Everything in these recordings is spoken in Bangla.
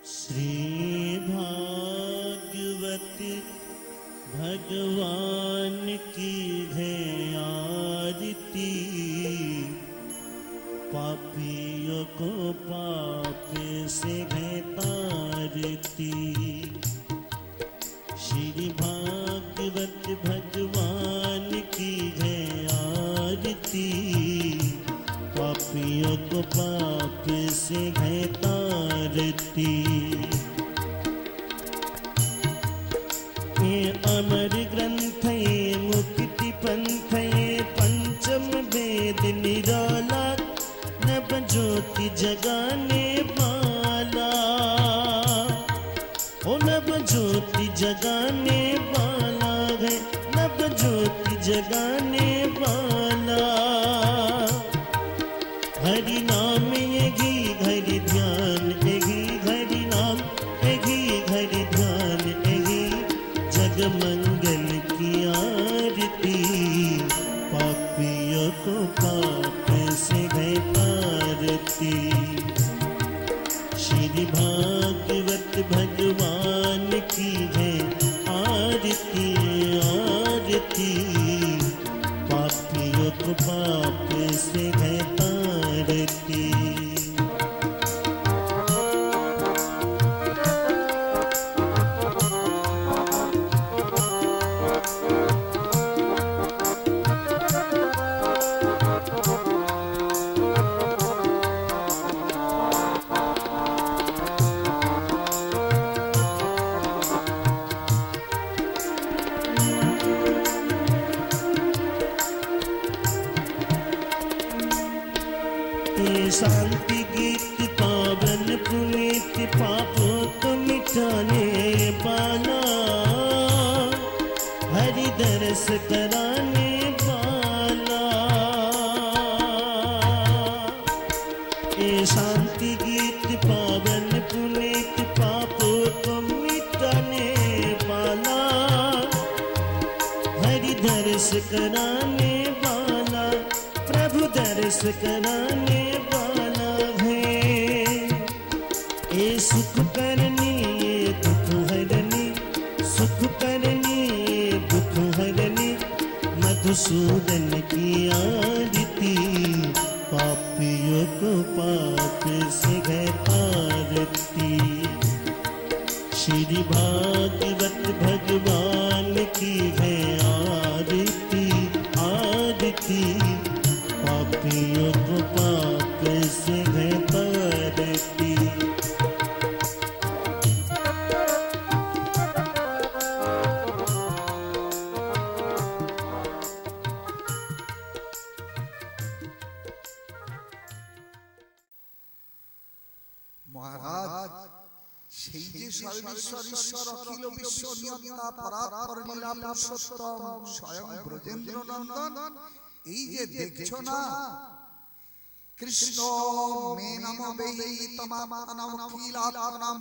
श्री भागवत भगवान की है आरती, पापियों को पाप से है तारती। श्री भागवत भगवान की है आरती, पापियों को पाप से है तारती। ये अमर ग्रंथ ये मुक्ति पंथ ये पंचम वेद निराला, नव ज्योति जगाने वाला। ओ नव ज्योति जगाने वाला है, नव ज्योति जगाने वाला। हरि नाम यही हरि ध्यान यही हरि नाम यही हरि ध्यान यही, जग मंगल की आरती, पापियों को पाप से है तारती। श्री भागवत भगवान की है आरती आरती, पापियों को पाप से है तारती। शांति गीत पावन पुनीत, पापों को मिटाने वाला, हरि दरस कराने वाला। ये शांति गीत पावन पुनीत, पापों को मिटाने वाला, हरि दरस कराने वाला, प्रभु दरस कराने वाला है। ये सुख करनी ये दुख हरनी, सुख करनी ये दुख हरनी, मधुसूदन की आरती, पापियों को पाप से है तारती। श्री भागवत भगवान की है आरती आरती, पापियों को पाप से है तारती। महाराज সেই যে সর্বেশ্বর ঈশ্বর অখিল বিশ্ব নিয়ন্তা পরাৎপর লীলা পুরুষোত্তম স্বয়ং ব্রজেন্দ্র নন্দন, এই যে দেখছো না কৃষ্ণ মে নম বেহি তমাত্মনমখিলাত্মনাম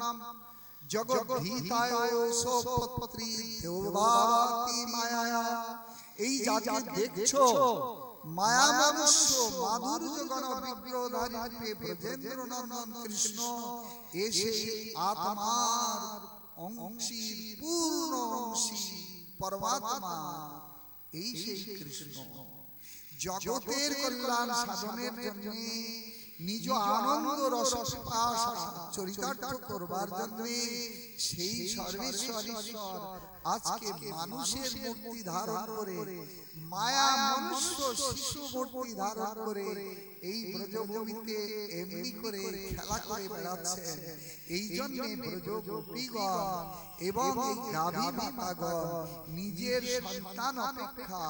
জগদ্ধিতায় সোপত্রী দেবভাতি মায়া। এই যাকে দেখছো মায়া মনুষ্য মাধুর্য গণ বিগ্রহধারী রূপে ব্রজেন্দ্র নন্দন কৃষ্ণ এসে আত্মার অংশী পূর্ণ অংশী পরমাত্মা, এই সেই কৃষ্ণ জগতের কল্যাণ সাধনের জন্য নিজ আনন্দ রস পিপাসা চরিতার্থ করবার জন্য সেই সর্বেশ্বর ঈশ্বর আজকে মানুষের মূর্তি ধারণ করে, মায়া মনুষ্য শিশু মূর্তি ধারণ করে এই ব্রজভূমিতে এমনি করে খেলা করে বেড়াচ্ছেন। এই জন্য ব্রজ গোপীগণ এবং এই গাভী মাতাগণ নিজের সন্তান অপেক্ষা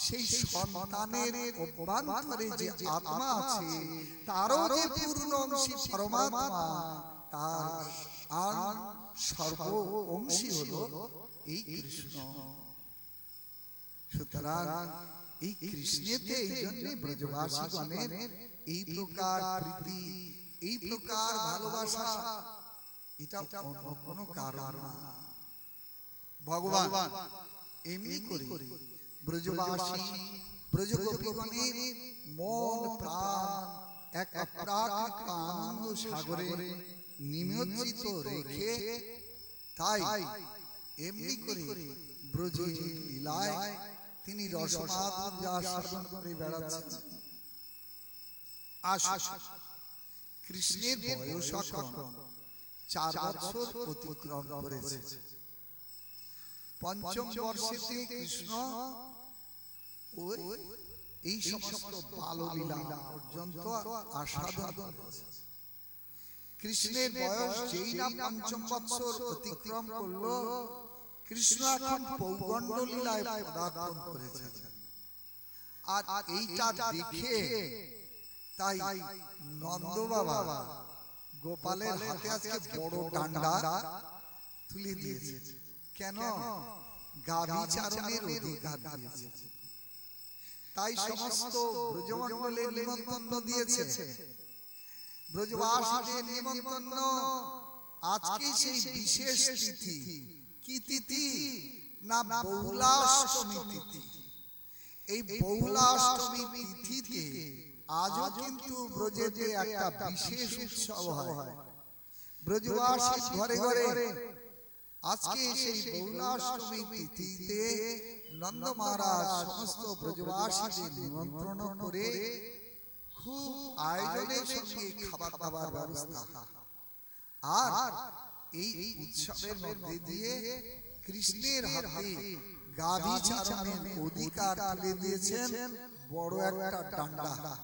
সেই সন্তানের অভ্যন্তরে যে আত্মা আছে তারও যে পূর্ণ অংশী পরমাত্মা, তার আর সর্ব অংশী হলো এই কৃষ্ণ। সুতরাং এই কৃষ্ণেতে এই জন্য ব্রজবাসীগণের এই প্রকার প্রীতি এই প্রকার ভালোবাসা, এটা অন্য কোনো কারণ না। ভগবান এমনি করে ব্রজবাসী ব্রজগোপীগণের মন প্রাণ এক অপ্রাকৃত আনন্দ সাগরে নিমজ্জিত নিয়োজিত রেখে তাই এমনি করে ব্রজ লীলায় তিনি রসমাধুর্য সাধন করে বেড়াচ্ছেন। কৃষ্ণের বয়স এখন 4 বছর অতিক্রম করেছে। পঞ্চম বর্ষেতে কৃষ্ণ এই সমস্ত বাললীলা পর্যন্ত আস্বাদন করেছে। কৃষ্ণের বয়স যেই না পঞ্চম বৎসর অতিক্রম করলো, কৃষ্ণ এখন পৌগণ্ড লীলায় পদার্পণ করেছেন। আর এইটা দেখে তাই নন্দ বাবা গোপালের হাতে আজকে বড় ডান্ডা তুলে দিয়েছে। কেন? গাভী চারণের অধিকার দিয়েছে। তাই সমস্ত ব্রজমণ্ডলে নিমন্ত্রণ দিয়েছে। ব্রজবাসীদের নিমন্ত্রণ। আজকে সেই বিশেষ তিথি। কি তিথি? না বহুলাষ্টমী তিথি। এই বহুলাষ্টমী তিথিতে আজও কিন্তু ব্রজেতে একটা বিশেষ উৎসব হয়। ব্রজবাসী ঘরে ঘরে আজকে সেই বহুলাষ্টমী তিথিতে নন্দ মহারাজ সমস্ত ব্রজবাসীদের নিমন্ত্রণ করে খুব আয়োজনের সঙ্গে খাবার দাবার ব্যবস্থা। আর এই উৎসবের মধ্যে দিয়ে কৃষ্ণের হাতে গাভী চারণের অধিকার তুলে দিয়েছেন বড় একটা ডান্ডা।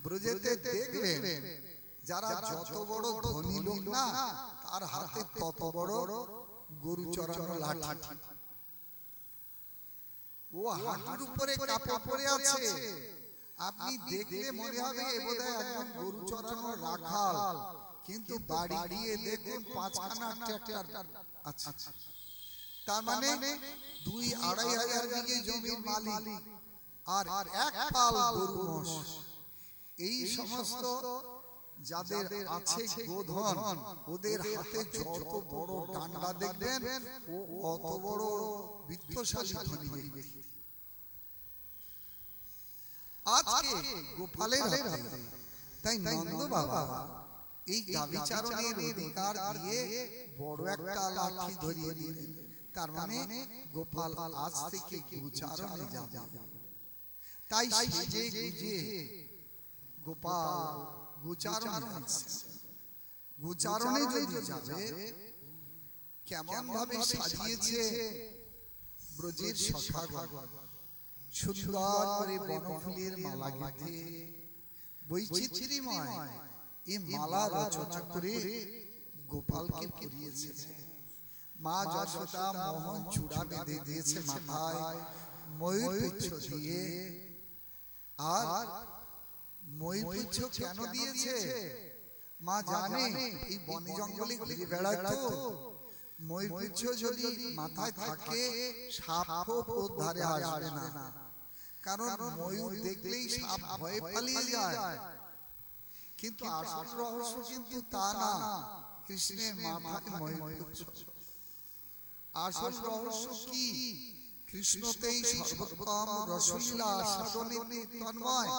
ব্রজেতে দেখবেন যারা যত বড় ধনী লোক না, তার হাতে তত বড় গরু চড়ানো লাঠি। ও হাঁটুর উপরে কাপড় পরে আছে। আপনি দেখলে মনে হবে এ বোধহয় একজন গরু চড়ানো রাখাল, কিন্তু বাড়ি গিয়ে দেখুন 5খানা ট্রাক্টর আছে। তার মানে 2-2.5 হাজার বিঘে জমির মালিক আর এক পাল গরু মোষ। এই সমস্ত যাদের আছে গোধন, ওদের হাতে যত বড় ডান্ডা দেখবেন ও অত বড় বিত্তশালী ধনী ব্যক্তি। আজকে গোপালের হাতে তাই নন্দ বাবা এই গাভী চারণের অধিকার দিয়ে বড় একটা লাঠি ধরিয়ে দিলেন। তার মানে গোপাল আজ থেকে গোচারণে যাবে। তাই সেজে গুজে গোপাল গোচারণে যাচ্ছে। গোচারণে যদি যাবে, কেমন ভাবে সাজিয়েছে ব্রজের সখাগণ। সুন্দর করে বনফুলের মালা গেঁথে বৈচিত্র্যময় এই মালা রচনা করে গোপালকে পরিয়েছে। মা যশোদা মোহন চূড়া বেঁধে দিয়েছে মাথায় ময়ূর পুচ্ছ দিয়ে। আর ময়ূর পুচ্ছ কেন দিয়েছে? মা জানে এই বনে জঙ্গলে ঘুরে বেড়ায় তো, ময়ূর পুচ্ছ যদি মাথায় থাকে সাপ ওর ধারে আসবে না। কারণ ময়ূর দেখলেই সাপ ভয়ে পালিয়ে যায়। কিন্তু আসল রহস্য কিন্তু তা না, কৃষ্ণের মাথায় ময়ূর পুচ্ছ। আসল রহস্য কি? কৃষ্ণতেই সর্বোত্তম রসলীলা সাধনে তন্ময়।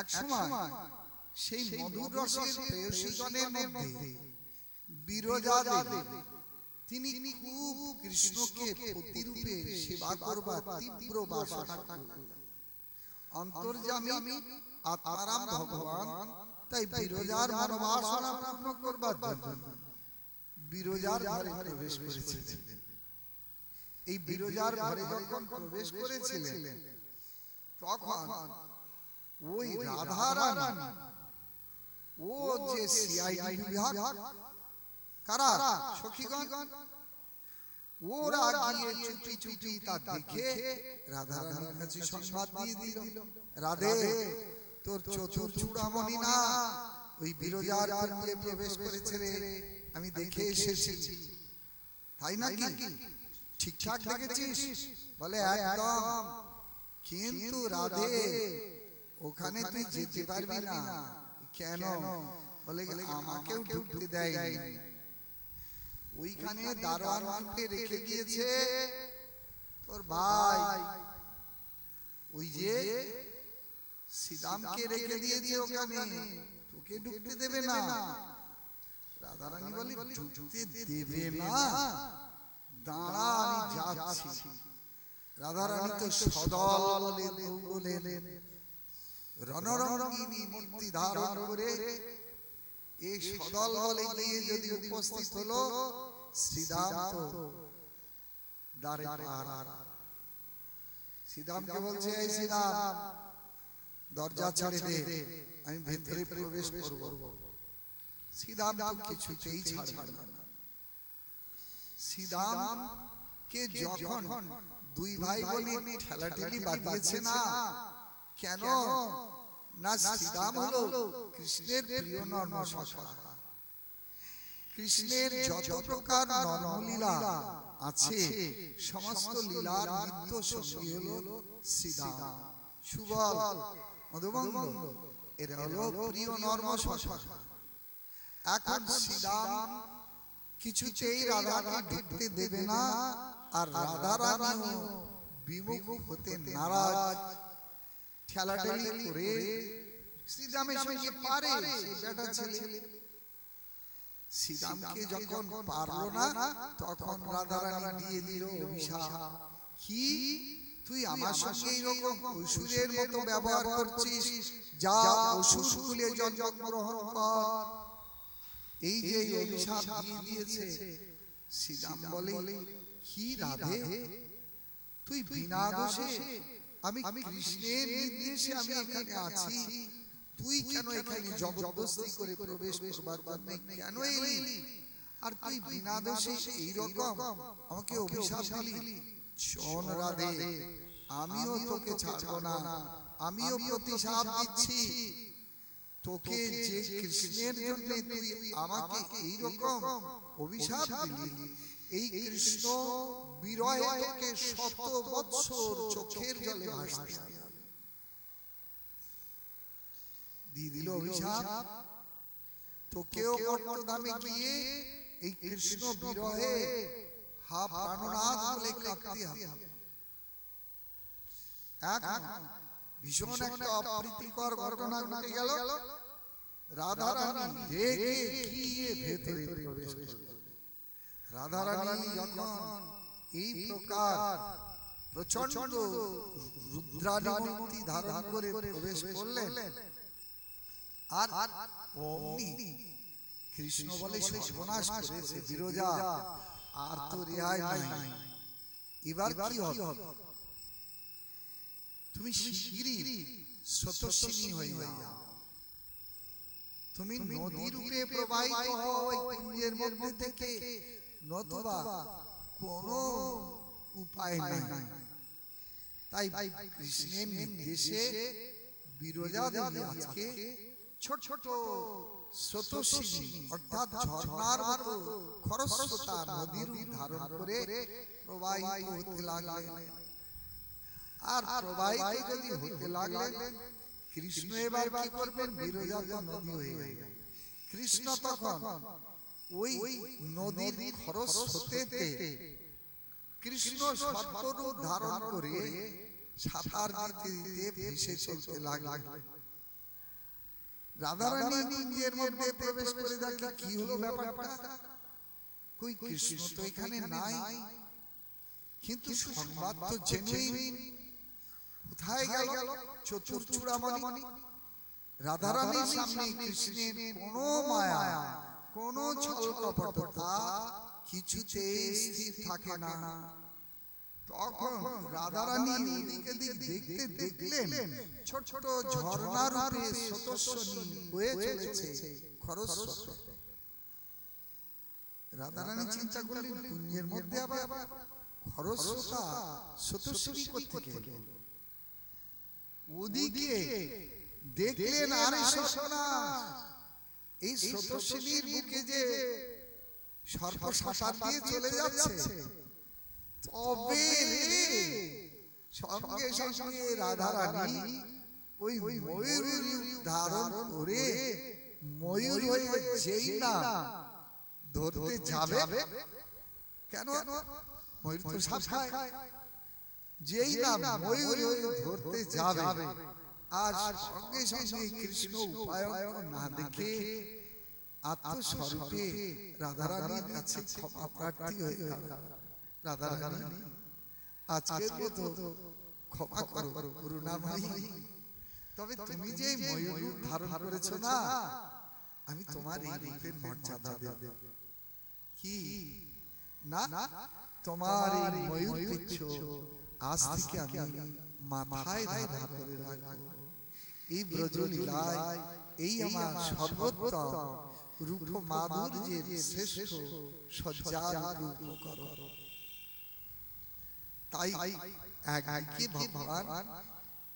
এক সময় সেই মধুর রসের প্রেয়সীগণের মধ্যে বিরজা দেবী, তিনি খুব কৃষ্ণকে প্রতিরূপে সেবা করবার তীব্র বাসনা করলেন। অন্তর্যামী আত্মারাম ভগবান তাই বিরজার মনোবাসনা পূর্ণ করবার জন্য বিরজার ঘরে প্রবেশ করেছিলেন। এই বিরজার ঘরে যখন প্রবেশ করেছিলেন, তখন ওই রাধা রানী ও যে সিআইডি বিভাগ, কারা সখীগণ, ওরা গিয়ে চুপি চুপি তা দেখে রাধা রানীর কাছে সংবাদ দিয়ে দিল, রাধে তোর চতুর চূড়ামণি না ওই বিরজার ঘরে প্রবেশ করেছে রে, আমি দেখে এসেছি। তাই নাকি? ঠিকঠাক দেখেছিস? বলে একদম। কিন্তু রাধে ওখানে তুই যেতে পারবি না। কেন? বলে আমাকেও ঢুকতে দেয়নি। ওইখানে দারোয়ানকে রেখে দিয়েছে তোর ভাই, ওই যে শ্রীরামকে রেখে দিয়েছে ওখানে। তোকে ঢুকতে দেবে না। রাধারানী বলে ঢুকতে দেবে না, দাঁড়া আমি যাচ্ছি। রাধারানী তো সদল বলেন, রণরঙ্গিনী মূর্তি ধারণ করে এই সদল বলে গিয়ে যদি উপস্থিত হলো, শ্রীরাম তো দ্বারে পাহারা। শ্রীরামকে বলছে, এই শ্রীরাম দরজা ছেড়ে দে, আমি ভেতরে প্রবেশ করব। শ্রীরাম তো কিছুতেই ছাড়বে না। শ্রীরাম কে যখন দুই ভাই বোন ঠেলাঠেলি বাঁধিয়েছে না, কেন না শ্রীরাম হলো কৃষ্ণের প্রিয় নর্মশাখা। কৃষ্ণের যত প্রকার নর্মলীলা আছে সমস্ত লীলার নিত্য সঙ্গী হলো শ্রীরাম। সুবল, মধুমঙ্গ এরা হলো প্রিয় নর্মশাখা। এখন শ্রীরাম কিছুতেই রাধাকে ঢুকতে দেবে না, আর রাধারানীও বিমুখ হতে নারাজ। ঠেলাঠেলি করে শ্রীরামের সঙ্গে পারে বেটা ছেলে। শ্রীরামকে যখন পারলো না, তখন রাধারানী দিয়ে দিল অভিশাপ। কি তুই আমার সঙ্গে এইরকম অসুরের মতো ব্যবহার করছিস? যা অসুর কুলে জন্মগ্রহণ কর। এই যে অভিশাপ দিয়ে দিয়েছে, শ্রীরাম বলে, কি রাধে, তুই বিনা দোষে, আমি কৃষ্ণের নির্দেশে আমি এখানে আছি, তুই কেন এখানে জবরদস্তি করে প্রবেশ করবার জন্য কেন এলি? আর তুই বিনা দোষে এইরকম আমাকে অভিশাপ দিলি। শোন রাধে, আমিও তোকে ছাড়বো না, আমিও প্রতিশাপ দিচ্ছি। তোকে যে কৃষ্ণের জন্য তুই আমাকে এইরকম অভিশাপ দিলি, এই কৃষ্ণ বিরহে তোকে 100 বৎসর চোখের জলে ভাসতে হবে। দিয়ে দিল অভিশাপ, তোকেও মর্তধামে গিয়ে এই কৃষ্ণ বিরহে হা প্রাণনাথ বলে কাঁদতে হবে। ভীষণ একটা অপ্রীতিকর ঘটনা ঘটে গেল। রাধারানী রেগে গিয়ে ভেতরে প্রবেশ করলেন। রাধারানী যখন এই প্রকার প্রচন্ড রুদ্রাণী ধারণ করে প্রবেশ করলেন, আর অমনি কৃষ্ণ বলে, সর্বনাশ করেছে বিরজা, আর তো রেহাই নাই, এবার কি হবে? তুমি শিগগিরই স্রোতস্বিনী হয়ে যাও, তুমি নদী রূপে প্রবাহিত হও এই কুঞ্জের মধ্যে থেকে, নতুবা কোনো উপায় নাই। তাই কৃষ্ণের নির্দেশে বিরজা দেবী আজকে ছোট ছোট স্রোতস্বিনী অর্থাৎ ঝর্ণার মতো খরস্রোতা নদীর রূপ ধারণ করে প্রবাহিত হতে লাগলেন। আর প্রবাহিত যদি হতে লাগলেন, কৃষ্ণ এবার কি করবেন? বিরজা তো নদী হয়ে গেল। কৃষ্ণ তখন ওই নদীর খরস্রোতেতে কৃষ্ণ সর্বরূপ ধারণ করে সাঁতার দিতে দিতে ভেসে চলতে লাগলেন। রাধারানী কুঞ্জের মধ্যে প্রবেশ করে দেখে, কি হলো ব্যাপারটা? কই কৃষ্ণ তো এখানে নাই, কিন্তু সংবাদ তো জেনুইন। কোথায় গেল চতুর্চূড়ামণি? রাধারানীর সামনে কৃষ্ণের কোনো মায়া, কোনো ছল কপটতা কিছুতেই স্থির থাকে না। তখন রাধারানী ওদিকে দেখতে দেখলেন ছোট ছোট ঝর্ণা রূপে স্রোতস্বিনী হয়ে চলেছে খরস্রোত। রাধারানী চিন্তা করলেন, কুঞ্জের মধ্যে আবার খরস্রোতা স্রোতস্বিনী কোত্থেকে এলো? ওদিকে দেখলেন, আরে সর্বনাশ, এই স্রোতস্বিনীর বুকে যে সর্প সাঁতার দিয়ে চলে যাচ্ছে। তবে সঙ্গে সঙ্গে রাধারানী ওই ময়ূর রূপ ধারণ করে ময়ূর হয়ে যেই না ধরতে যাবে, কেন ময়ূর তো সাপ খায়, যেই না ময়ূর হয়ে ধরতে যাবে, আর সঙ্গে সঙ্গে কৃষ্ণ উপায় না দেখে আত্মস্বরূপে রাধারানীর কাছে ক্ষমা প্রার্থী হয়ে গেল। রাধারানী আজকের মতো ক্ষমা করো করুণাময়ী, তবে তুমি যে ময়ূর রূপ ধারণ করেছো না, আমি তোমার এই রূপের মর্যাদা দেব কি না? তোমার এই ময়ূর পিচ্ছ আজ থেকে আমি মাথায় ধারণ করে রাখবো। এই ব্রজলীলায় এই আমার সর্বোত্তম রূপ মাধুর্যের শ্রেষ্ঠ সজ্জার রূপ করো। তাই একদিকে ভগবান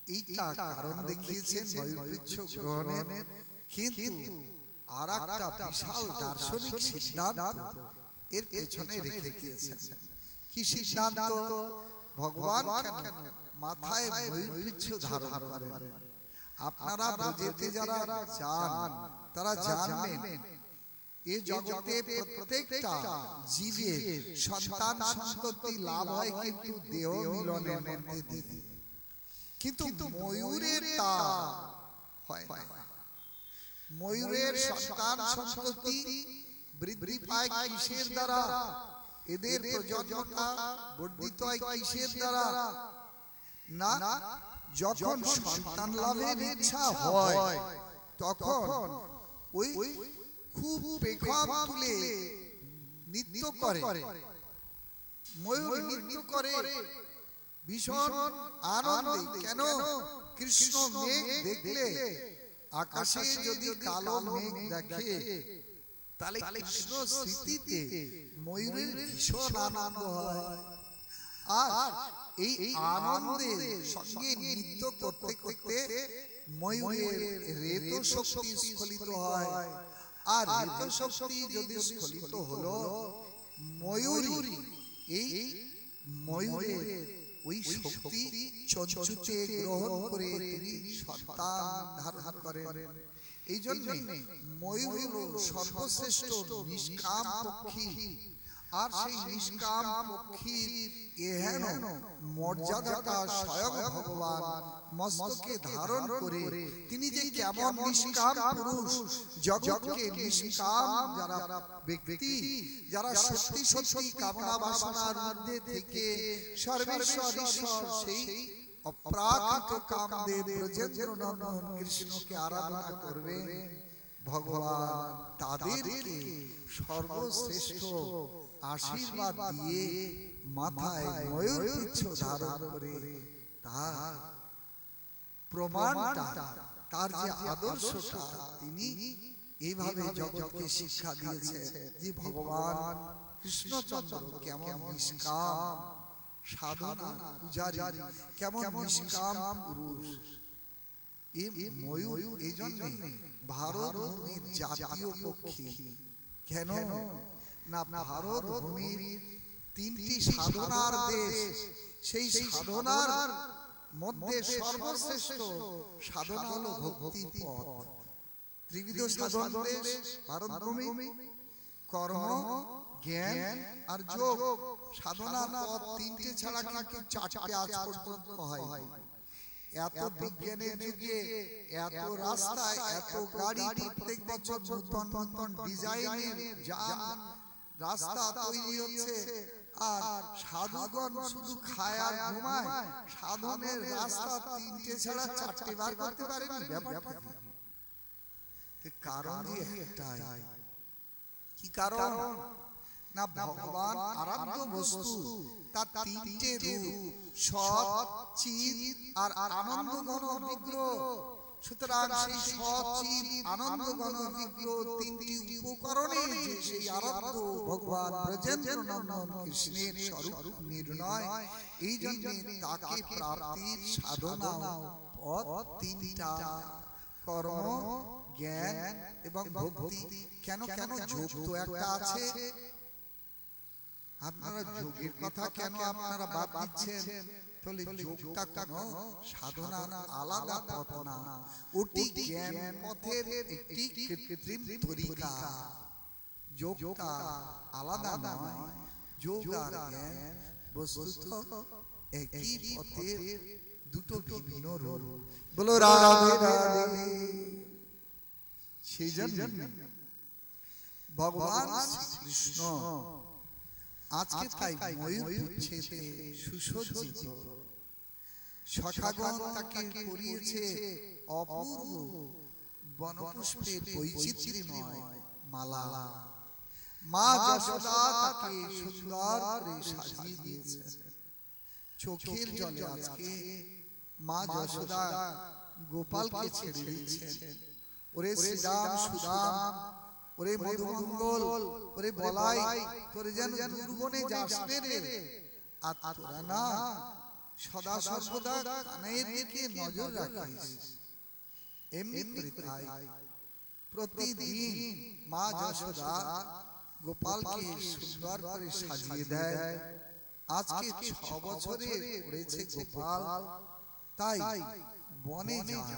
এইটা কারণ দেখিয়েছেন ময়ূর পিচ্ছ গ্রহণের, কিন্তু আর একটা বিশাল দার্শনিক সিদ্ধান্ত এর পেছনে রেখে দিয়েছেন। কি সিদ্ধান্ত? ভগবান কেন মাথায় ময়ূর পিচ্ছ ধারণ করেন? আপনারা ব্রজেতে যারা যান তারা জানবেন এই জগতে প্রত্যেকটা জীবের সন্তান সন্ততি লাভ হয় কিন্তু দেহ মিলনের মধ্যে দিয়ে, কিন্তু ময়ূরের তা হয় না। ময়ূরের সন্তান সন্ততি বৃদ্ধি পায় কিসের দ্বারা? এদের প্রজননটা বর্ধিত হয় কিসের দ্বারা? না, যখন সন্তান লাভের ইচ্ছা হয় তখন ওই খুব পেখম তুলে নৃত্য করে, ময়ূর নৃত্য করে ভীষণ আনন্দে। কেন? কৃষ্ণ মেঘ দেখলে, আকাশে যদি কালো মেঘ দেখে, তাহলে কৃষ্ণ স্মৃতিতে ময়ূরের ভীষণ আনন্দ হয়। আর এই আনন্দের সঙ্গে নৃত্য করতে করতে ময়ূরের রেত শক্তি স্খলিত হয়। আর রেত শক্তি যদি স্খলিত হলো, ময়ূরী এই ময়ূরের ওই শক্তি চঞ্চুতে গ্রহণ করে তিনি সন্তান ধারণ করেন। এই জন্য ময়ূর হলো সর্বশ্রেষ্ঠ নিষ্কাম পক্ষী। আর সেই নিষ্কাম পক্ষীর এহেন মর্যাদাটা স্বয়ং ভগবান মস্তকে ধারণ করে তিনি যে কেমন নিষ্কাম পুরুষ, জগৎকে নিষ্কাম যারা ব্যক্তি, যারা সত্যি সত্যি কামনা বাসনার ঊর্ধ্বে থেকে সর্বেশ্বর ঈশ্বর সেই অপ্রাকৃত কামদেব ব্রজেন্দ্র নন্দন কৃষ্ণকে আরাধনা করবে, ভগবান তাদেরকে সর্বশ্রেষ্ঠ আশীর্বাদ দিয়ে মাথায় ময়ূর পিচ্ছ ধারণ করে তার প্রমাণটা, তার যে আদর্শটা তিনি এইভাবে জগৎকে শিক্ষা দিয়েছেন যে ভগবান কৃষ্ণচন্দ্র কেমন নিষ্কাম সাধনা পূজারী, কেমন নিষ্কাম পুরুষ। এই ময়ূর এই জন্য ভারত ভূমির জাতীয় পক্ষী। কেন না? ভারত ভূমির তিনটি সাধনার দেশ, সেই সাধনার মধ্যে সর্বশ্রেষ্ঠ সাধনা হলো ভক্তি পথ। ত্রিবিধ সাধন দেশ ভারত ভূমি, কর্ম, জ্ঞান আর যোগ। সাধনার পথ তিনটে ছাড়া কিন্তু চারটে আজ পর্যন্ত হয়। এত বিজ্ঞানের যুগে এত রাস্তায় এত গাড়ি, প্রত্যেক বছর নতুন নতুন ডিজাইনের যান রাস্তা তৈরি হচ্ছে, আর সাধুগণ শুধু খায় আর ঘুমায়। সাধনের রাস্তা তিনটে ছাড়া চারটে বার করতে পারেনি। ব্যাপারটা কারণ একটাই। কি কারণ? না, ভগবান আরাধ্য বস্তু, তার তিনটে রূপ, সৎ, চিৎ আর আনন্দ ঘন বিগ্রহ। সুতরাং সেই সৎ, চিৎ, আনন্দ ঘন বিগ্রহ তিনটি উপকরণে যে সেই আরাধ্য ভগবান ব্রজেন্দ্র নন্দন কৃষ্ণের স্বরূপ নির্ণয়, এই জন্য তাকে প্রাপ্তির সাধনা পথ তিনটা: কর্ম, জ্ঞান এবং ভক্তি। কেন? যোগ তো একটা আছে। আপনারা যোগের কথা কেন আপনারা বাদ দিচ্ছেন? তাহলে যোগটা কোনো সাধনা আলাদা পথ না, ওটি জ্ঞান পথের একটি কৃত্রিম তরিকা। যোগটা আলাদা নয়। যোগ আর জ্ঞান বস্তুত একই পথের দুটো ভিন্ন রূপ। বলো রাধে রাধে। সেই জন্য ভগবান কৃষ্ণ আজকে তাই ময়ূর পুচ্ছেতে সুসজ্জিত, সখাগণ তাকে পরিয়েছে অপূর্ব বনপুষ্পের বৈচিত্র্যময় মালা। মা যশোদা তাকে সুন্দর করে সাজিয়ে দিয়েছে। চোখের জলে আজকে মা যশোদা গোপালকে ছেড়ে দিয়েছেন। ওরে শ্রীরাম সুদাম, ওরে মধুমঙ্গল, ওরে বলাই, তোরে যেন দুর্বনে যাস রে, আর তোরা না সদা সর্বদা কানের দিকে নজর রাখিস। এমনি করে তাই প্রতিদিন মা যশোদা গোপালকে সুন্দর করে সাজিয়ে দেয়। আজকে 6 বছরে পড়েছে গোপাল, তাই বনে যায়।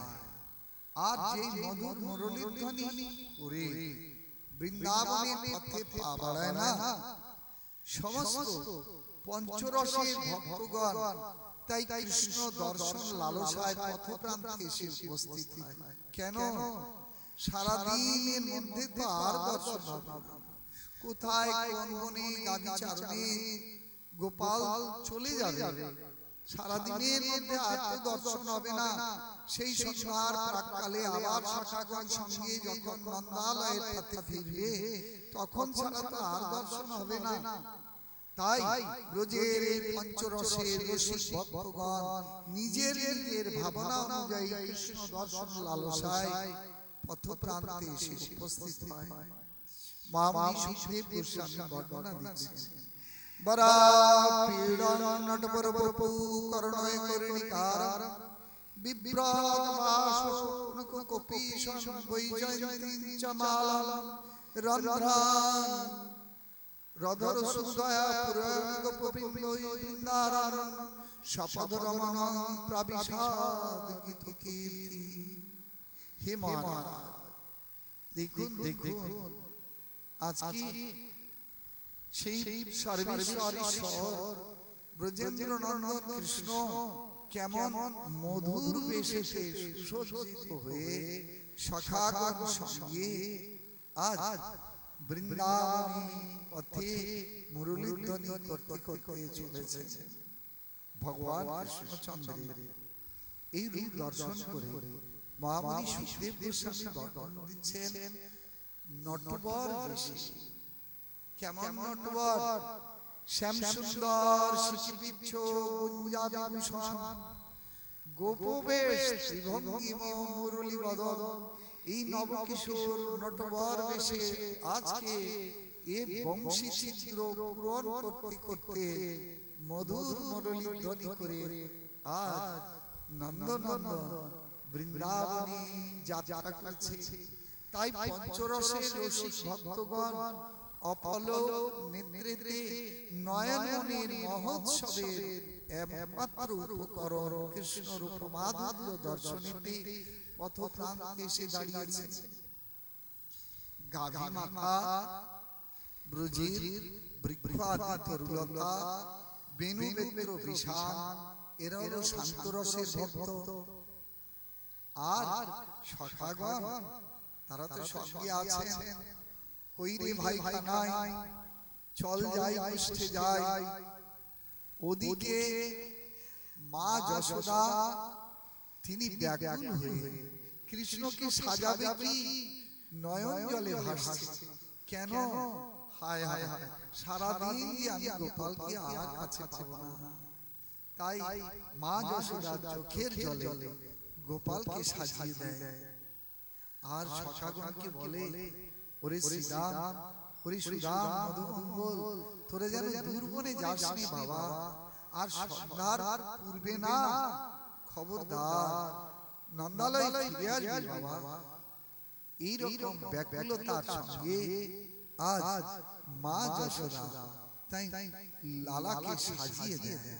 আর যেই মধুর মুরলীর ধ্বনি করে বৃন্দাবনের পথে পা বাড়ায় না, সমস্ত পঞ্চরসের ভক্তগণ তাই কৃষ্ণ দর্শন লালসায় পথপ্রান্তে এসে উপস্থিত হয়। কেন? সারাদিনের মধ্যে তো আর দর্শন হবে না। কোথায় কোন বনে গাভীচারণে গোপাল চলে যাবে, সারাদিনের মধ্যে আর তো দর্শন হবে না। সেই সন্ধ্যার প্রাক্কালে আবার শাখাগণ সঙ্গে যখন নন্দালয়ের পথে ফিরবে, তখন ছাড়া তো আর দর্শন হবে না। তাই ব্রজের এই পঞ্চরসের রসিক ভক্তগণ নিজের নিজের ভাবনা অনুযায়ী কৃষ্ণ দর্শন লালসায় পথপ্রান্তে এসে উপস্থিত হয়। মামনি সুখদেব গোস্বামী বর্ণনা দিচ্ছেন। বরা পীড়ন নটবর বপু করণয় কর্ণিকার বিভ্রাত বাসন কপিশন বৈজয়ন্তীন চমালাম রন্ধ্রান রধর সুদয়া পুরঙ্গ পবিন্দই বৃন্দারণ সপদ রমণ প্রাবিশাদ গীত কীর্তি। হে মহারাজ, দেখুন দেখুন আজকে সেই সর্বেশ্বর ঈশ্বর ব্রজেন্দ্র নন্দন কৃষ্ণ কেমন মধুর বেশে সুসজ্জিত হয়ে সখাগণ সঙ্গে আজ বৃন্দাবনী পথে মুরলীর ধ্বনি করতে করতে চলেছে। ভগবান কৃষ্ণচন্দ্রের এই রূপ দর্শন করে মহামুনি সুখদেব গোস্বামী বর্ণনা দিচ্ছেন নটবর বেশে। কেমন নটবর? শ্যাম সুন্দর শিখিবিচ্ছ গুঞ্জাবিভূষণ গোপবেশ ত্রিভঙ্গিম মুরলী বদন। এই নবকিশোর নটবর বেশে আজকে এ বংশী ছিদ্র পূরণ করতে করতে মধুর মুরলী ধ্বনি করে আজ নন্দনন্দন বৃন্দাবনে যাত্রা করছে। তাই পঞ্চরসের রসিক ভক্তগণ অপলক নেত্রেতে নয়নের মহোৎসবের একমাত্র উপকরণ কৃষ্ণ রূপ মাধুর্য দর্শনেতে পথপ্রান্তে এসে দাঁড়িয়েছে। গাভী মাতা, ব্রজের বৃক্ষাদি তরুলতা, বেণুবেদ্র বিষাণ, এরা হলো শান্তরসের ভক্ত। আর সখাগণ তারা তো সঙ্গে আছেন। কই রে ভাই কানাই, চল যাই পৃষ্ঠে যাই। ওদিকে মা যশোদা তিনি ব্যাকুল হয়ে কৃষ্ণকে সাজাবে কি নয়ন জলে ভাসছে। কেন? হায় হায় হায়, সারাদিন আমি গোপালকে আর কাছে পাবো না। তাই মা যশোদা চোখের জলে গোপালকে সাজিয়ে দেয়। আর সখাগণকে বলে, ওরে শ্রীরাম, ওরে সুদাম, মধুমঙ্গল, তোরে যেন দুর্বনে যাস নে বাবা, আর সন্ধ্যার পূর্বে না, খবরদার নন্দালয় ফিরে আসবি বাবা। এইরকম ব্যাকুলতার সঙ্গে আজ মা যশোদা তাই লালাকে সাজিয়ে দেয়।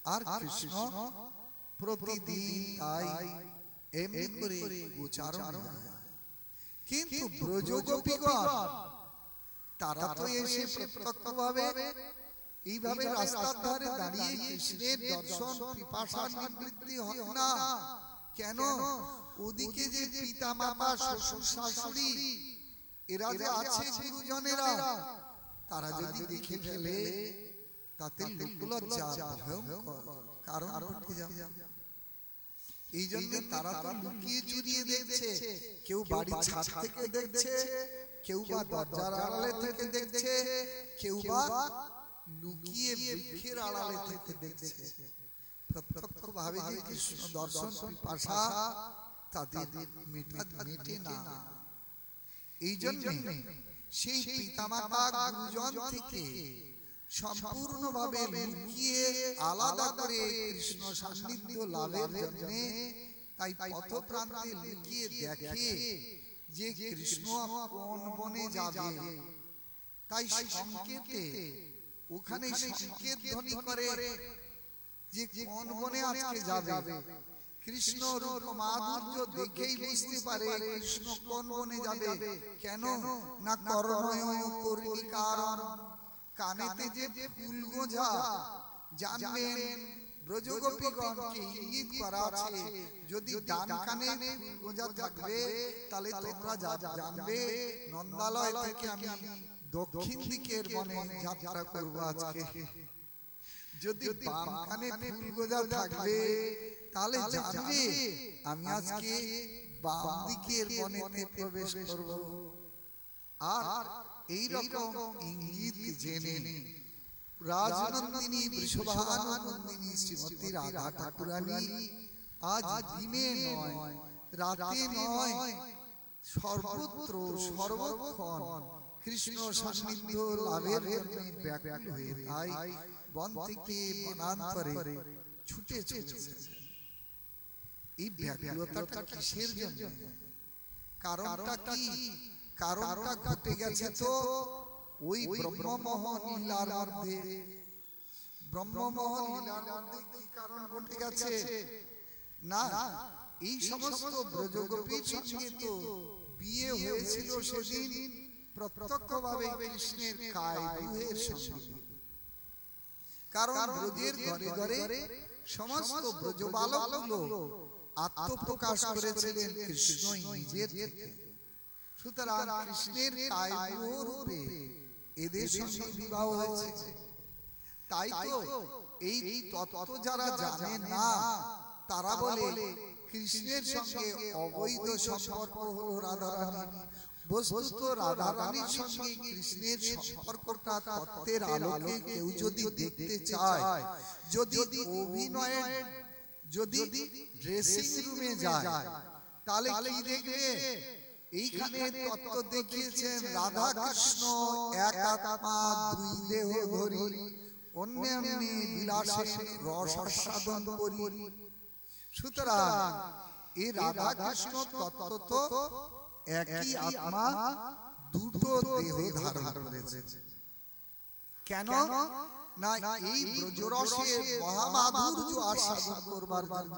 আর কৃষ্ণ প্রতিদিন তাই এমনি করে গোচারণ হয়। কিন্তু ব্রজগোপীগণ তারা তো এসে প্রত্যক্ষভাবে এইভাবে রাস্তার ধারে দাঁড়িয়ে কৃষ্ণের দর্শন পিপাসা নিবৃত্তি হয় না কেন? ওদিকে যে পিতা মাতা শ্বশুর শাশুড়ি এরা যে আছে গুরুজনেরা, তারা যদি দেখে ফেলে তাতে লোকলজ্জা ভয়ঙ্কর কারণ ঘটে যাবে। এই জন্য তারা তো লুকিয়ে চুরিয়ে দেখছে, কেউ বাড়ির ছাদ থেকে দেখছে, কেউ বা দরজার আড়ালে থেকে দেখছে, কেউ বা লুকিয়ে বৃক্ষের আড়ালে থেকে দেখছে। প্রত্যক্ষ ভাবে যে কৃষ্ণ দর্শন পিপাসা তাদের মেটে না। এই জন্য সেই পিতামাতা গুরুজন থেকে সম্পূর্ণভাবে লুকিয়ে আলাদা করে কৃষ্ণ সান্নিধ্য লাভের জন্য তাই পথ প্রান্তে লুকিয়ে দেখে যে কৃষ্ণ কোন বনে যাবে, তাই সংকেতে ওখানে সংকেত ধ্বনি করে যে কোন বনে আজকে যাবে। কৃষ্ণ রূপ মাধুর্য দেখেই বুঝতে পারে কৃষ্ণ কোন বনে যাবে। কেন না করণয় কর্ণিকারণ, কানেতে যে ফুল গোঁজা জানবেন ব্রজগোপীগণকে ইঙ্গিত করা আছে। যদি ডান কানে ফুল গোঁজা থাকবে তাহলে তোমরা জানবে নন্দালয় থেকে আমি দক্ষিণ দিকের বনে যাত্রা করব আজকে। যদি বাম কানে ফুল গোঁজা থাকবে তাহলে জানবে আমি আজকে বাম দিকের বনেতে প্রবেশ করব। আর এই রকম ইঙ্গিত জেনে রাজনন্দিনী বৃষভানুনন্দিনী শ্রীমতী রাধা ঠাকুরানী আজ দিনে নয় রাতে নয় সর্বত্র সর্বক্ষণ কৃষ্ণ সান্নিধ্য লাভের জন্য ব্যাকুল হয়ে তাই বন থেকে বনান্তরে ছুটে চলেছে। এই ব্যাকুলতাটা কিসের জন্য? কারণটা কি? কারণটা ঘটে গেছে তো ওই ব্রহ্মমোহন লীলার মধ্যে। ব্রহ্মমোহন লীলার মধ্যে কি কারণ ঘটে গেছে? না, এই সমস্ত ব্রজগোপীর সঙ্গে তো বিয়ে হয়েছিল সেদিন প্রত্যক্ষভাবে কৃষ্ণের কায়রূহের সঙ্গে। কারণ ব্রজের ঘরে ঘরে সমস্ত ব্রজবালকগুলো আত্মপ্রকাশ করেছিলেন কৃষ্ণই নিজের থেকে। সুতরাং কৃষ্ণের কায়রূহ রূপে এদের সঙ্গে বিবাহ হয়েছে। তাই তো এই তত্ত্ব যারা জানে না তারা বলে কৃষ্ণের সঙ্গে অবৈধ সম্পর্ক হলো রাধারানী। বস্তুত রাধারানীর সঙ্গে কৃষ্ণের সম্পর্কটা তত্ত্বের আলোকে কেউ যদি দেখতে চায়, যদি অভিনয়ে যদি ড্রেসিং রুমে যায় তাহলে কি দেখবে? এইখানে তত্ত্ব দেখিয়েছেন রাধা কৃষ্ণ এক আত্মা দুই দেহ ধরি অন্যান্যে বিলাসে রস আস্বাদন করি। সুতরাং এই রাধা কৃষ্ণ তত্ত্ব তো একই আত্মা দুটো দেহ ধারণ করেছে। কেন না এই ব্রজরসের মহামাধুর্য আস্বাদন করবার জন্য।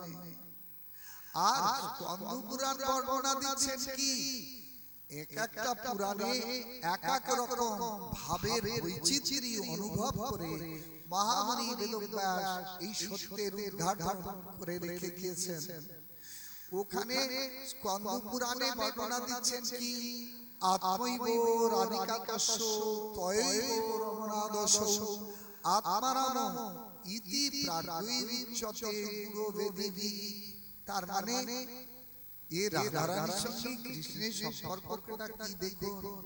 আর স্কন্দ পুরাণ বর্ণনা দিচ্ছেন কি এক একটা পুরাণে এক এক রকম ভাবের বৈচিত্র্য অনুভব করে মহামুনি বেদব্যাস এই সত্যের উদ্ঘাটন করে রেখে গিয়েছেন। ওখানে স্কন্দ পুরাণে বর্ণনা দিচ্ছেন কি আত্মৈব রাধিকাকস্য তয়ৈব রমনাদশ আত্মারাম ইতি প্রার্থৈরিচ্যতে গুরুবেদিবি। তার মানে এই রাধারানীর সঙ্গে কৃষ্ণের সম্পর্কটা কি দেখুন।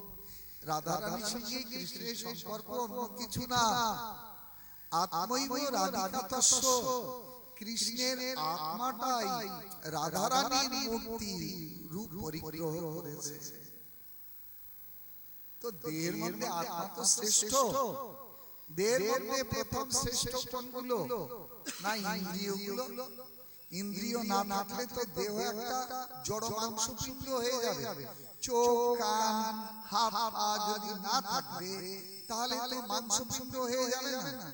রাধারানীর সঙ্গে কৃষ্ণের সম্পর্ক অন্য কিছু না। আত্মৈব রাধিকাতস্য, কৃষ্ণের আত্মাটাই রাধারানীর মূর্তি রূপ পরিগ্রহ করেছে। তো দেহের মধ্যে আত্মা তো শ্রেষ্ঠ। দেহের মধ্যে প্রথম শ্রেষ্ঠ কোনগুলো? না ইন্দ্রিয়গুলো। ইন্দ্রিয় না থাকলে তো দেহ একটা জড় মাংসপিণ্ড হয়ে যাবে। চোখ কান হাত পা যদি না থাকবে তাহলে তো মাংসপিণ্ড হয়ে যাবে না।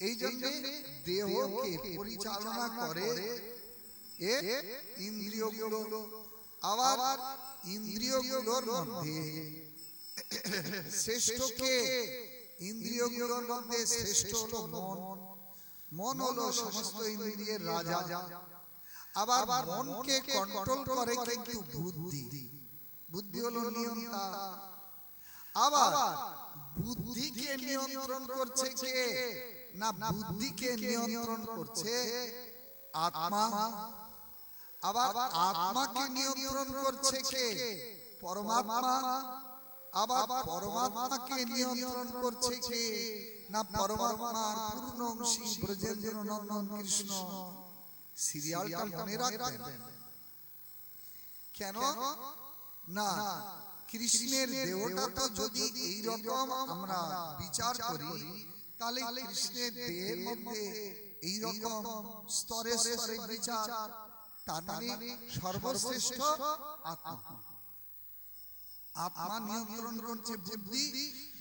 এই জন্য দেহকে পরিচালনা করে ইন্দ্রিয়গুলো। আবার ইন্দ্রিয়গুলোর মধ্যে শ্রেষ্ঠকে ইন্দ্রিয়গুলোর মধ্যে শ্রেষ্ঠ হলো মন। মন হলো সমস্ত ইন্দ্রিয়ের রাজা। আবার মনকে কন্ট্রোল করে কিন্তু বুদ্ধি। বুদ্ধি হলো নিয়ন্তা। আবার বুদ্ধিকে নিয়ন্ত্রণ করছে কে? না, বুদ্ধিকে নিয়ন্ত্রণ করছে আত্মা। আবার আত্মাকে নিয়ন্ত্রণ করছে কে? পরমাত্মা। আবার পরমাত্মাকে নিয়ন্ত্রণ করছে কে? না, পরমাত্মার পূর্ণ অংশী ব্রজেন্দ্র নন্দন কৃষ্ণ। সিরিয়ালটা মনে রাখবেন। কেন না, কৃষ্ণের দেহটা যদি এই রকম আমরা বিচার করি, তাহলে কৃষ্ণের দেহের মধ্যে এই রকম স্তরে স্তরে বিচার, তার মানে সর্বশ্রেষ্ঠ আত্মা। আত্মা নিয়ন্ত্রণ করছে বুদ্ধি,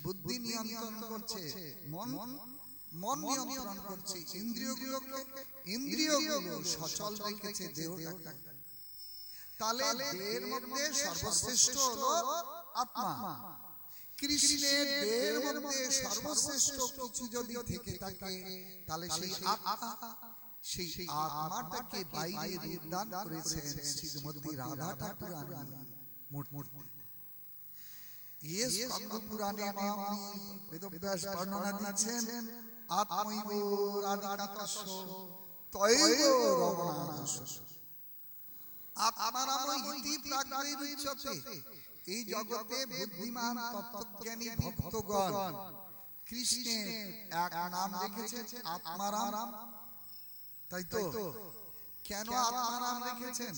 বুদ্ধি নিয়ন্ত্রণ করছে মন, মন নিয়ন্ত্রণ করছে ইন্দ্রিয়গুলোকে, ইন্দ্রিয়গুলো সচল রেখেছে দেহটাকে। তাহলে দেহের মধ্যে সর্বশ্রেষ্ঠ হলো আত্মা। কৃষ্ণের দেহের মধ্যে সর্বশ্রেষ্ঠ কিছু যদি থেকে থাকে, তাহলে সেই আত্মা, সেই আত্মাটাকে বাইরে রূপদান করেছেন শ্রীমতী রাধা ঠাকুরানী মূর্তি। ইয়ে স্কন্দ পুরাণে বেদব্যাস বর্ণনা দিচ্ছেন, আত্মৈব রাধিকাতস্য তৈব রমণাদস্য। আত্মারাম ইতি প্রাজ্ঞৈরুচ্যতে। এই জগতে বুদ্ধিমান তত্ত্বজ্ঞানী ভক্তগণ কৃষ্ণের এক নাম রেখেছেন আত্মারাম। তাই তো? কেন আত্মারাম রেখেছেন?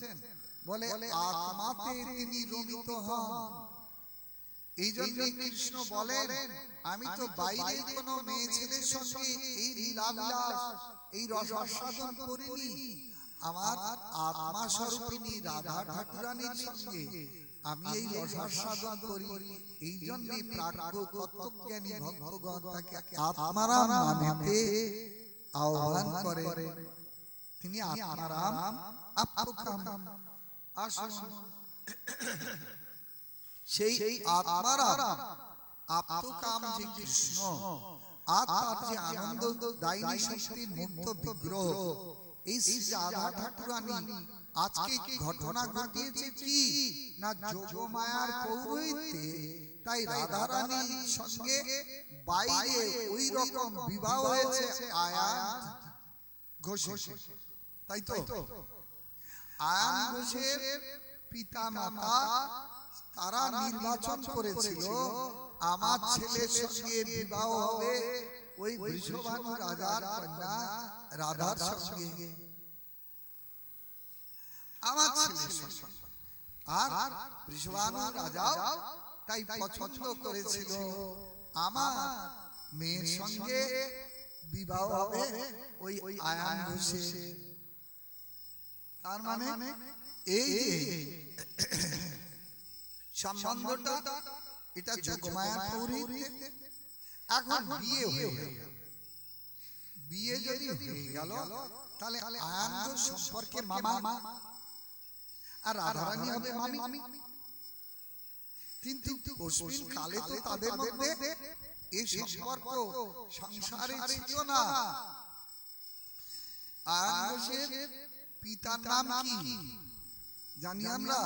বলে আত্মাতে তিনি রমিত হন। এই জন্য কৃষ্ণ বলেন, আমি তো বাইরে কোনো মেয়ে ছেলের সঙ্গে এই লীলাবিলাস, এই রসাস্বাদন করিনি। আমার আত্মা স্বরূপিণী রাধা ঠাকুরানীর সঙ্গে আমি এই রসাস্বাদন করি। এই জন্য প্রাজ্ঞ তত্ত্বজ্ঞানী ভক্তগণ তাকে আত্মারাম নামেতে আহ্বান করে। তিনি আত্মারাম আত্মকাম। আসুন, সেই আত্মারাম আত্মকাম যে কৃষ্ণ, আত্মার যে আনন্দ দায়িনী শক্তির মুক্ত বিগ্রহ, এই শ্রী রাধা ঠাকুরানী আজকে ঘটনা ঘটিয়েছে কি না, যোগমায়ার পৌরোহিত্যে। তাই রাধা রানীর সঙ্গে বাইরে ওই রকম বিবাহ হয়েছে আয়ান ঘোষে। তাই তো? আয়ান ঘোষের পিতা মাতা তারা নির্বাচন করেছিল, আমার ছেলের সঙ্গে বিবাহ হবে ওই বৃষভানু রাজার কন্যা রাধার সঙ্গে, আমার ছেলের সঙ্গে। আর বৃষভানু রাজাও তাই পছন্দ করেছিল, আমার মেয়ের সঙ্গে বিবাহ হবে ওই আয়ান ঘোষে। তার মানে এই সম্বন্ধটা, এটা যোগমায়া পৌরোহিত্য। এখন বিয়ে হয়ে গেল, বিয়ে যদি হয়ে গেল, তাহলে আয়ান ঘোষ সম্পর্কে মামা আর রাধারানী হবে মামি। কিন্তু কস্মিন কালে তো তাদের মধ্যে এই সম্পর্ক সংসারে ছিল না। আয়ান ঘোষের পিতার নাম কি জানি আমরা?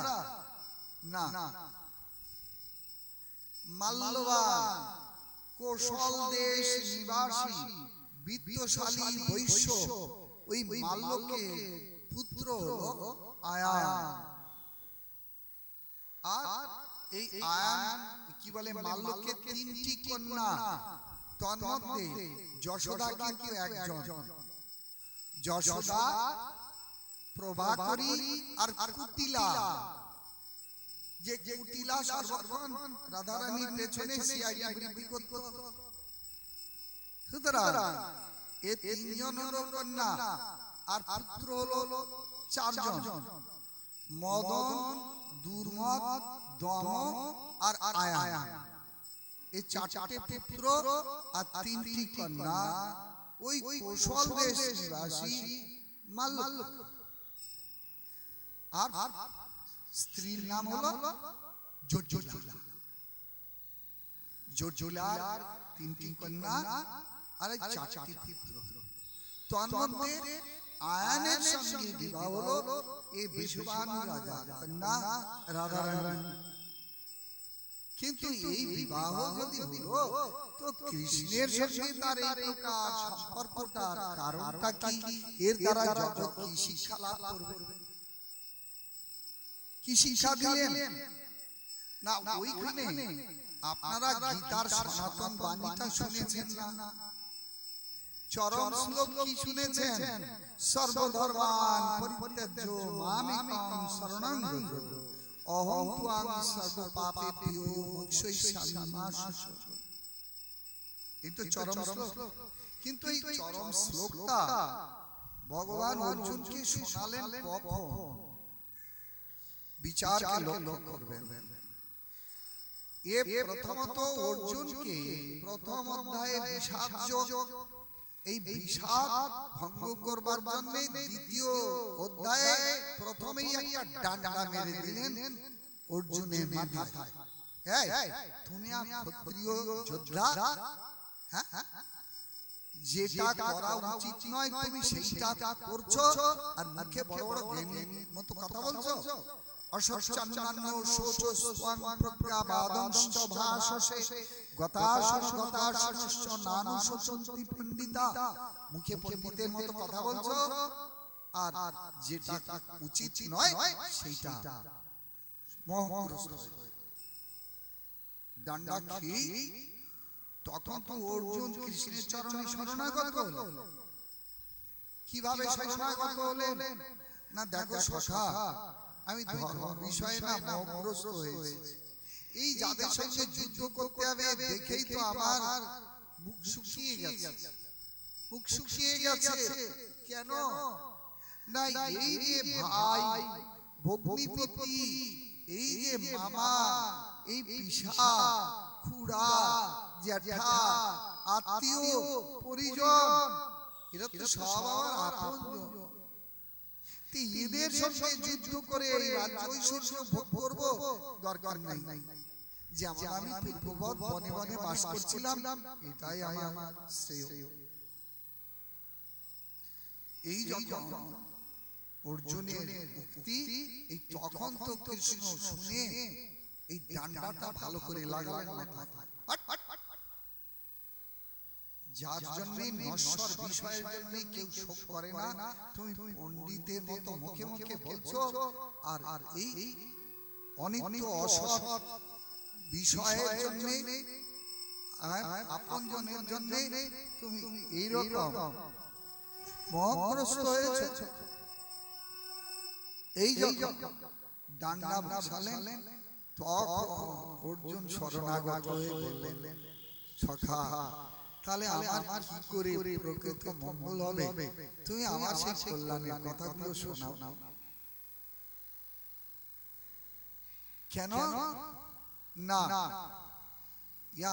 না, মাল্যবান কৌশল দেশ নিবাসী বিত্তশালী বৈশ্য, ওই মাল্যকে পুত্র হলো আয়ান। আর এই আয়ান কি বলে, মাল্যকে তিনটি কন্যা, তন্মধ্যে যশোদা কিন্তু একজন। যশোদা, প্রভাকরী আর কুটিলা। যে কুটিলা সর্বক্ষণ রাধারানীর পেছনে সিআইডি বৃদ্ধি করত। সুতরাং এ তিনজন হলো কন্যা, আর পুত্র হলো চারজন, মদন, দুর্মদ, দম আর আয়ান। এই চারটে পুত্র আর তিনটি কন্যা ওই কৌশল দেশ নিবাসী মাল্য। আর স্ত্রীর নাম হলো জটিলা। জটিলার 3টি কন্যা আর 4টি পুত্র। তন্মধ্যে আয়ানের সঙ্গে বিবাহ হলো এই বিশ্ববানু রাজার কন্যা রাধারানী। কিন্তু এই বিবাহ যদি হলো তো কৃষ্ণের সঙ্গে তার এই প্রকার সম্পর্কটার কারণটা কি? এর দ্বারা জগৎ কি শিক্ষা লাভ করবে? কি শিক্ষা দিলেন না? ওইখানে আপনারা গীতার সনাতন বাণীটা শুনেছেন না? চরম শ্লোক কি শুনেছেন? সর্বধর্মান পরিত্যাজ্য মামেকং শরণং ব্রজ অহং ত্বাং সর্বপাপেভ্যো মোক্ষয়িষ্যামি মা শুচঃ। এই তো চরম শ্লোক। কিন্তু এই চরম শ্লোকটা ভগবান অর্জুনকে শোনালেন কখন? বিচারকে লক্ষ্য করবেন। এ প্রথমত অর্জুনকে প্রথম অধ্যায়ে বিষাদ যোগ, এই বিষাদ ভঙ্গ করবার জন্য দ্বিতীয় অধ্যায়ে প্রথমেই একটা ডান্ডা মেরে দিলেন অর্জুনের মাথায়। এই তুমি ক্ষত্রিয় যোদ্ধা, যেটা করা উচিত নয় তুমি সেইটা করছো, আর মুখে বড় বড় জ্ঞানীর মতো কথা বলছো। অসচ্ছন্নান্য শোচস্ত্বং প্রজ্ঞাবাদংশ্চ ভাষসে গতাশনশ্চ নানুশোচন্তি পণ্ডিতা। মুখে পণ্ডিতের মতো কথা বলছো, আর যেটা উচিত নয় সেইটা মোহগ্রস্ত ডান্ডা খেয়ে তখন তো অর্জুন কৃষ্ণের চরণে শরণাগত হলো। কিভাবে শরণাগত হলেন না? দেখো সখা, আমি ধর্ম বিষয়ে না মোহগ্রস্ত হয়েছি। এই যাদের সঙ্গে যুদ্ধ করতে হবে দেখেই তো আমার মুখ শুকিয়ে গেছে। মুখ শুকিয়ে গেছে কেন না? এই যে ভাই, ভগ্নিপতি, এই যে মামা, এই পিসা, খুড়া, জ্যাঠা, আত্মীয় পরিজন, এরা তো সব আমার আপনজন। এদের সঙ্গে যুদ্ধ করে এই রাজ্য ঐশ্বর্য ভোগ করবো দরকার নাই। যেমন আমি পূর্ববৎ বনে বনে বাস করছিলাম, এটাই আমার শ্রেয়। এই যখন অর্জুনের উক্তি, এই তখন তো কৃষ্ণ শুনে এই ডান্ডাটা ভালো করে লাগালেন মাথায়। যার জন্য নশ্বর বিষয়ের জন্য কেউ শোক করে না, তুমি পণ্ডিতের মতো মুখে মুখে বলছো, আর এই অনিত্য অসৎ বিষয়ের জন্য, আপনজনের জন্য তুমি এইরকম মোহগ্রস্ত হয়েছো। এই যখন ডান্ডা বসালেন তখন অর্জুন শরণাগত হয়ে বললেন, সখা তাহলে আমার কি করে প্রকৃত মঙ্গল হবে? তুমি আমার সেই কল্যাণের কথাগুলো শোনাও। কেন না?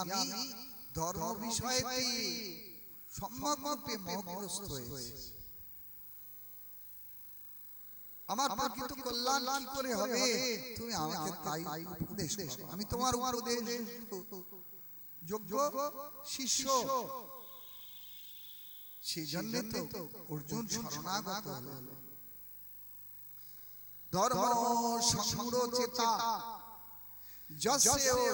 আমি ধর্ম বিষয়ে সম্যকরূপে মোহগ্রস্ত হয়েছি। আমার প্রকৃত কল্যাণ কি করে হবে? তুমি আমাকে তাই উপদেশ করো। আমি তোমার উপদেশ যোগ্য শিষ্য। সেই জন্য তো অর্জুন শরণাগত হলেন। ধর্ম সংরচেতা যস্য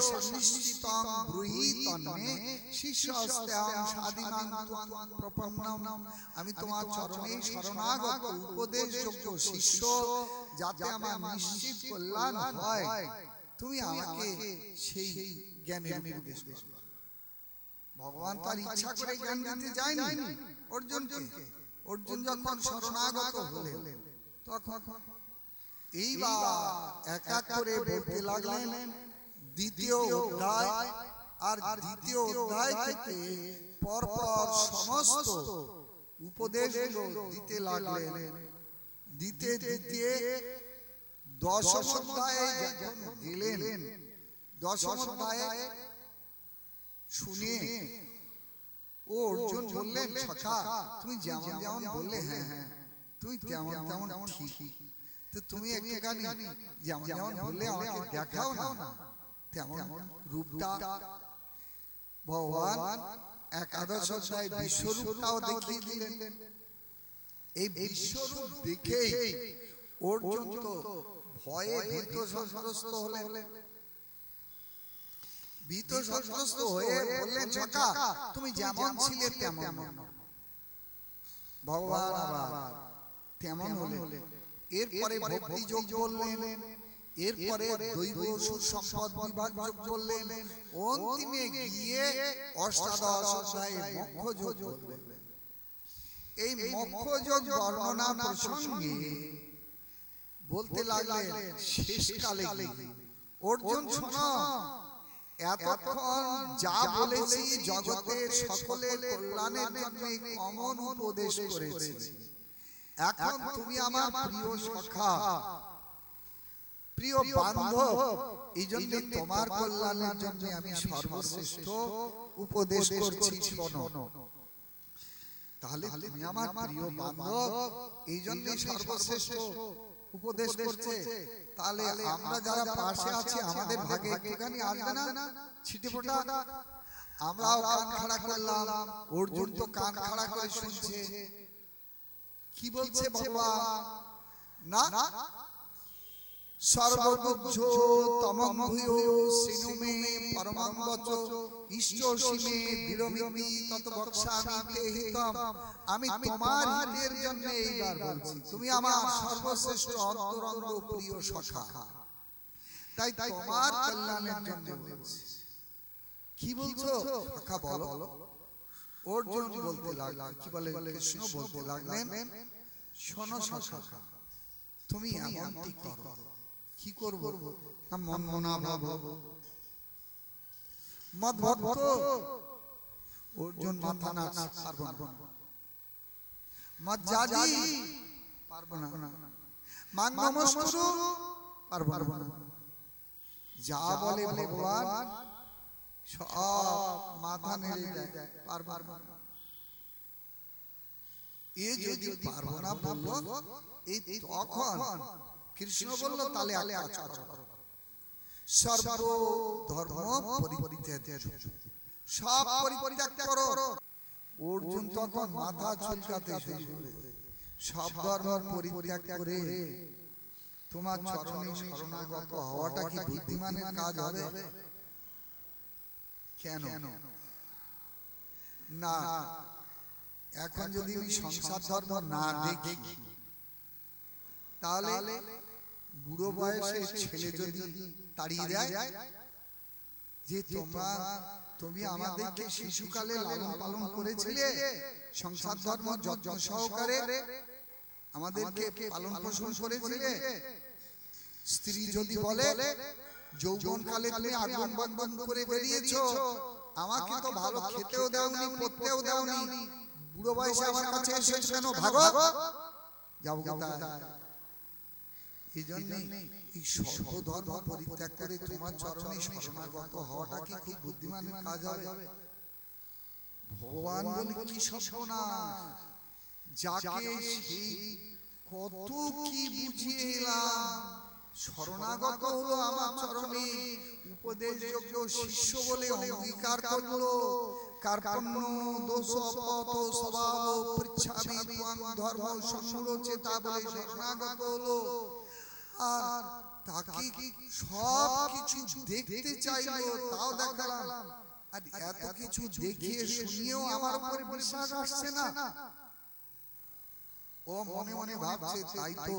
সন্নিষ্ঠিতং ব্রূহি তন্মে শিষ্যস্ত্যাং সাধিমাং ত্বং প্রপন্নম। আমি তোমার চরণে শরণাগত, উপদেশযোগ্য শিষ্য, যাতে আমার নিশ্চিত কল্যাণ হয় তুমি আমাকে সেই জ্ঞানের উপদেশ করো। ভগবান তার ইচ্ছা করে জ্ঞান দিতে যায়নি অর্জুনকে। অর্জুন যখন শরণাগত হলেন তখন এইবার এক এক করে বলতে লাগলেন দ্বিতীয় অধ্যায়, আর দ্বিতীয় অধ্যায় থেকে পরপর সমস্ত উপদেশগুলো দিতে লাগলেন। দিতে দিতে দশম অধ্যায়ে যখন গেলেন, দশম অধ্যায়ে শুনে ও অর্জুন বললেন, সখা তুমি যেমন যেমন বললে, হ্যাঁ তুই তেমন তেমন ঠিক, তো তুমি একটুখানি যেমন যেমন বললে আমাকে দেখাও না তেমন রূপটা। ভগবান একাদশ অধ্যায় বিশ্বরূপটাও দেখিয়ে দিলেন। এই বিশ্বরূপ দেখেই অর্জুন তো ভয়ে ভীত সন্ত্রস্ত হলেন। ভীত সন্ত্রস্ত হয়ে বললেন, সখা তুমি যেমন ছিলে তেমন। ভগবান আবার তেমন হলেন। এরপরে ভক্তি যোগ বললেন, এরপরে দৈব সুর সম্পদ বিভাগ যোগ বললেন, অন্তিমে গিয়ে অষ্টাদশ অধ্যায়ে মোক্ষ যোগ বললেন। এই মোক্ষ যোগ বর্ণনা প্রসঙ্গে বলতে লাগলেন শেষকালে, অর্জুন শোনো, এতক্ষণ যা বলেছি জগতের সকলের কল্যাণের জন্য অমন উপদেশ করেছি। এখন তুমি আমার প্রিয় সখা, প্রিয় বান্ধব, এই জন্য তোমার কল্যাণের জন্য আমি সর্বশ্রেষ্ঠ উপদেশ করছি, শোনো। তাহলে তুমি আমার প্রিয় বান্ধব, এই জন্য সর্বশ্রেষ্ঠ উপদেশ করছে। তাহলে আমরা যারা পাশে আছি আমাদের ভাগে একটুখানি আসবে না ছিটে ফোটা? আমরাও কান খাড়া করলাম, অর্জুন তো কান খাড়া করে শুনছে। কি বলছে ভগবান? না, সর্বগুজ্জ তমং ভূয়ো সিনুমে পরমং বচ ইষ্টসীমে বিরমিমি তত বক্সামি তে হিতম। আমি তোমার হিতের জন্য এইবার বলছি, তুমি আমার সর্বশ্রেষ্ঠ অন্তরঙ্গ প্রিয় সখা, তাই তোমার কল্যাণের জন্য বলছি। কি বলছো সখা বলো? অর্জুন বলতে লাগলেন, কি বলে কৃষ্ণ বলতে লাগলেন, শোনো সখা, তুমি এমনটি করো। কি করব? না মন মনা ভাব মদ ভক্ত। অর্জুন মাথা না পারবো না, মদ জাজি পারবো না, মান নমস্কুরু পারবো না। যা বলে ভগবান সব মাথা নেড়ে দেয়, পারবো না। এ যদি পারবো না বললো, এই তখন কৃষ্ণ বলল, তাহলে এক কাজ করো, সর্ব ধর্ম পরিত্যাগ, সব পরিত্যাগ করো। অর্জুন তখন মাথা চুলকাতে শুরু করে, সব ধর্ম পরিত্যাগ করে তোমার চরণে শরণাগত হওয়াটা কি বুদ্ধিমানের কাজ হবে? কেন না? এখন যদি আমি সংসার ধর্ম না দেখি, তাহলে বুড়ো বয়সে ছেলে যদি তাড়িয়ে দেয় যে তুমি আমাদেরকে শিশুকালে লালন পালন করেছিলে, সংসার ধর্ম যত্ন সহকারে আমাদেরকে পালন পোষণ করেছিলে, স্ত্রী যদি বলে যৌবন কালে তুমি আগমন বন্ধন করে বেরিয়েছো, আমাকে তো ভালো খেতেও দাওনি, পড়তেও দাওনি, বুড়ো বয়সে আমার কাছে এসেছো কেন? ভাগো, যাবো কোথায়? এই জন্য এই সর্বধর্ম পরিত্যাগ করে তোমার চরণে শরণাগত হওয়াটা কি খুব বুদ্ধিমানের কাজ হবে? ভগবান বলে কি সপনা, যাকে সেই কত কি বুঝিয়ে এলাম, শরণাগত হলো আমার চরণে, উপদেশযোগ্য শিষ্য বলে অঙ্গীকার করলো, কার্পণ্য দোষ অপত স্বভাব পৃচ্ছামি ত্বং ধর্ম সংরচেতা বলে শরণাগত হলো। আর তাকে সব কিছু দেখতে চাইলো, তাও দেখালাম, আর এত কিছু দেখিয়ে শুনিয়েও আমার উপরে বিশ্বাস আসছে না। ও মনে মনে ভাবছে, তাই তো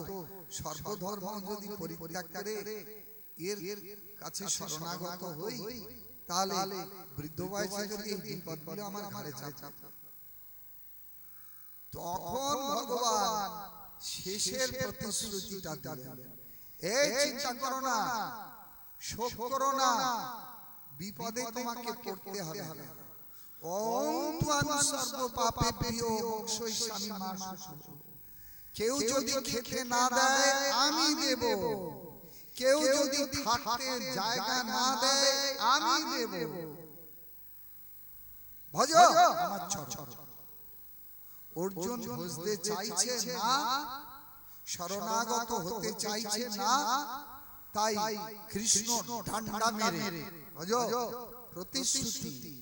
সর্বধর্ম যদি পরিত্যাগ করে এর কাছে শরণাগত হই, তাহলে বৃদ্ধ বয়সে যদি এই বিপদগুলো আমার ঘাড়ে চাপে, তখন ভগবান শেষের প্রতিশ্রুতিটা দিলেন, এই চিন্তা করো না, শোক করো না, বিপদে তোমাকে পড়তে হবে না। ওম ত্বং সর্ব পাপেভ্যো মোক্ষয়িষ্যামি মা শুচি। কেউ যদি খেতে না দেয় আমি দেব, কেউ যদি থাকতে জায়গা না দেয় আমি দেব, ভজ আমার চরণ। অর্জুন বুঝতে চাইছে না, শরণাগত হতে চাইছে না, তাই কৃষ্ণ ডান্ডা মেরে ভজ প্রতিশ্রুতি